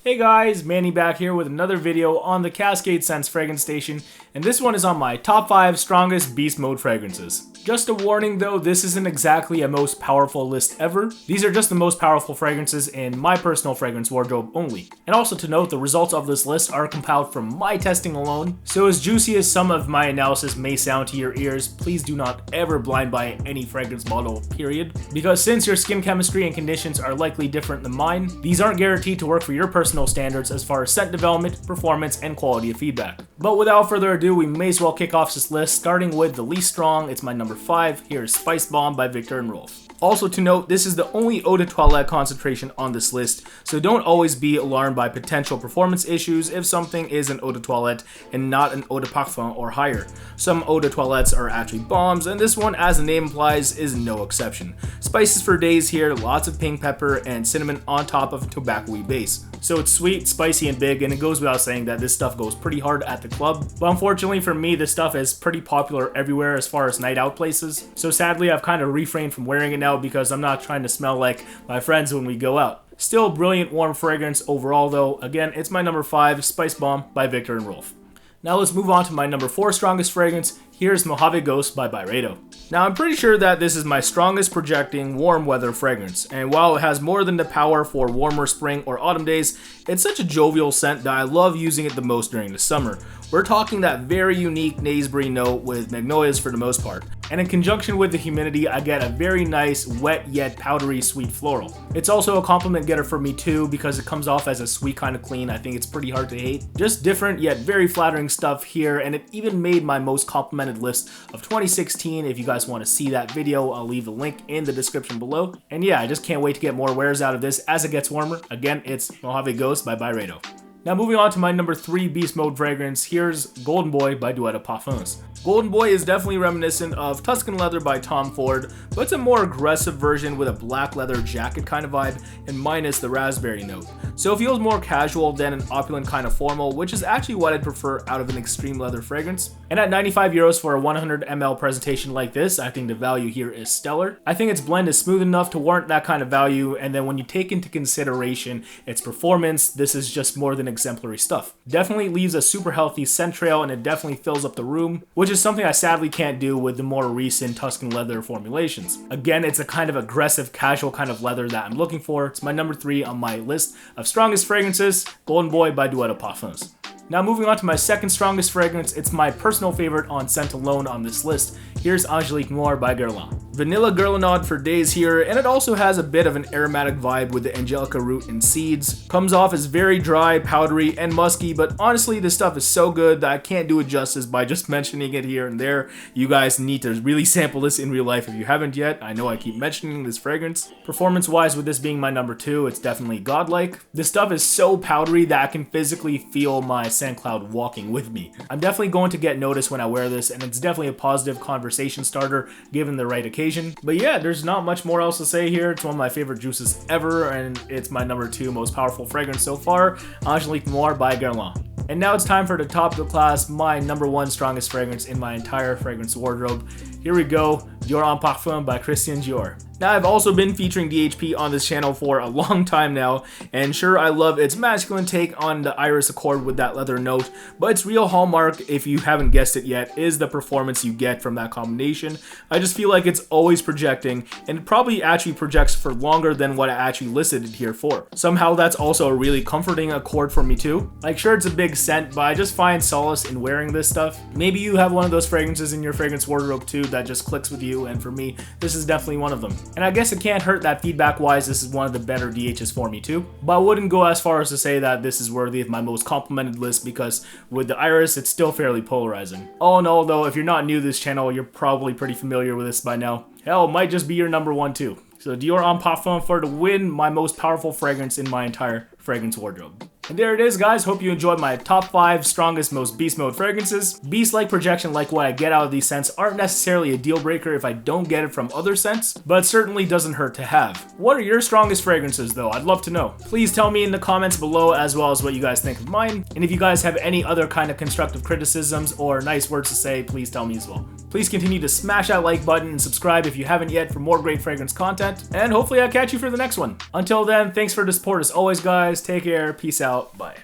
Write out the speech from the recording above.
Hey guys, Manny back here with another video on the CascadeScents fragrance station, and this one is on my top 5 strongest beast mode fragrances. Just a warning though, this isn't exactly a most powerful list ever. These are just the most powerful fragrances in my personal fragrance wardrobe only. And also to note, the results of this list are compiled from my testing alone, so as juicy as some of my analysis may sound to your ears, please do not ever blind buy any fragrance bottle, period. Because since your skin chemistry and conditions are likely different than mine, these aren't guaranteed to work for your personal standards as far as scent development, performance, and quality of feedback. But without further ado, we may as well kick off this list, starting with the least strong. It's my number 5. Here's Spice Balm by Viktor and Rolf. Also to note, this is the only eau de toilette concentration on this list, so don't always be alarmed by potential performance issues if something is an eau de toilette and not an eau de parfum or higher. Some eau de toilettes are actually bombs, and this one, as the name implies, is no exception. Spices for days here, lots of pink pepper and cinnamon on top of a tobacco-y base. So it's sweet, spicy, and big, and it goes without saying that this stuff goes pretty hard at the club. But unfortunately for me, this stuff is pretty popular everywhere as far as night out places. So sadly, I've kind of refrained from wearing it now because I'm not trying to smell like my friends when we go out. Still brilliant warm fragrance overall though. Again, it's my number 5, Spice Balm by Viktor and Rolf. Now let's move on to my number 4 strongest fragrance. Here's Mojave Ghost by Dueto. Now I'm pretty sure that this is my strongest projecting warm weather fragrance, and while it has more than the power for warmer spring or autumn days, it's such a jovial scent that I love using it the most during the summer. We're talking that very unique Naseberry note with magnolias for the most part, and in conjunction with the humidity I get a very nice wet yet powdery sweet floral. It's also a compliment getter for me too because it comes off as a sweet kind of clean. I think it's pretty hard to hate. Just different yet very flattering stuff here, and it even made my most complimented list of 2016. If you guys want to see that video, I'll leave the link in the description below. And yeah, I just can't wait to get more wears out of this as it gets warmer. Again, it's Mojave Ghost by Dueto. Now moving on to my number 3 beast mode fragrance, here's Golden Boy by Dueto Parfums. Golden Boy is definitely reminiscent of Tuscan Leather by Tom Ford, but it's a more aggressive version with a black leather jacket kind of vibe and minus the raspberry note. So it feels more casual than an opulent kind of formal, which is actually what I'd prefer out of an extreme leather fragrance. And at 95 euros for a 100 ml presentation like this, I think the value here is stellar. I think its blend is smooth enough to warrant that kind of value, and then when you take into consideration its performance, this is just more than exemplary stuff. Definitely leaves a super healthy scent trail, and it definitely fills up the room, which is something I sadly can't do with the more recent Tuscan leather formulations. Again, it's a kind of aggressive, casual kind of leather that I'm looking for. It's my number 3 on my list of strongest fragrances, Golden Boy by Dueto Parfums. Now moving on to my second strongest fragrance, it's my personal favorite on scent alone on this list. Here's Angélique Noire by Guerlain. Vanilla Guerlain for days here, and it also has a bit of an aromatic vibe with the Angelica root and seeds. Comes off as very dry, powdery, and musky, but honestly this stuff is so good that I can't do it justice by just mentioning it here and there. You guys need to really sample this in real life if you haven't yet. I know I keep mentioning this fragrance. Performance wise, with this being my number 2, it's definitely godlike. This stuff is so powdery that I can physically feel my scent cloud walking with me. I'm definitely going to get noticed when I wear this, and it's definitely a positive conversation starter given the right occasion. But yeah, there's not much more else to say here. It's one of my favorite juices ever, and it's my number 2 most powerful fragrance so far, Angélique Noire by Guerlain. And now it's time for the top of the class, my number 1 strongest fragrance in my entire fragrance wardrobe. Here we go, Dior en Parfum by Christian Dior. Now I've also been featuring DHP on this channel for a long time now, and sure, I love its masculine take on the Iris Accord with that leather note, but its real hallmark, if you haven't guessed it yet, is the performance you get from that combination. I just feel like it's always projecting, and it probably actually projects for longer than what I actually listed it here for. Somehow that's also a really comforting accord for me too. Like sure, it's a big scent, but I just find solace in wearing this stuff. Maybe you have one of those fragrances in your fragrance wardrobe too that just clicks with you, and for me, this is definitely one of them. And I guess it can't hurt that feedback wise this is one of the better DHs for me too, but I wouldn't go as far as to say that this is worthy of my most complimented list because with the Iris it's still fairly polarizing. All in all though, if you're not new to this channel, you're probably pretty familiar with this by now. Hell, it might just be your number 1 too. So Dior en Parfum for the win, my most powerful fragrance in my entire fragrance wardrobe. And there it is, guys. Hope you enjoyed my top 5 strongest, most beast mode fragrances. Beast-like projection like what I get out of these scents aren't necessarily a deal breaker if I don't get it from other scents, but it certainly doesn't hurt to have. What are your strongest fragrances though? I'd love to know. Please tell me in the comments below as well as what you guys think of mine. And if you guys have any other kind of constructive criticisms or nice words to say, please tell me as well. Please continue to smash that like button and subscribe if you haven't yet for more great fragrance content. And hopefully I'll catch you for the next one. Until then, thanks for the support as always, guys. Take care. Peace out. out. Bye.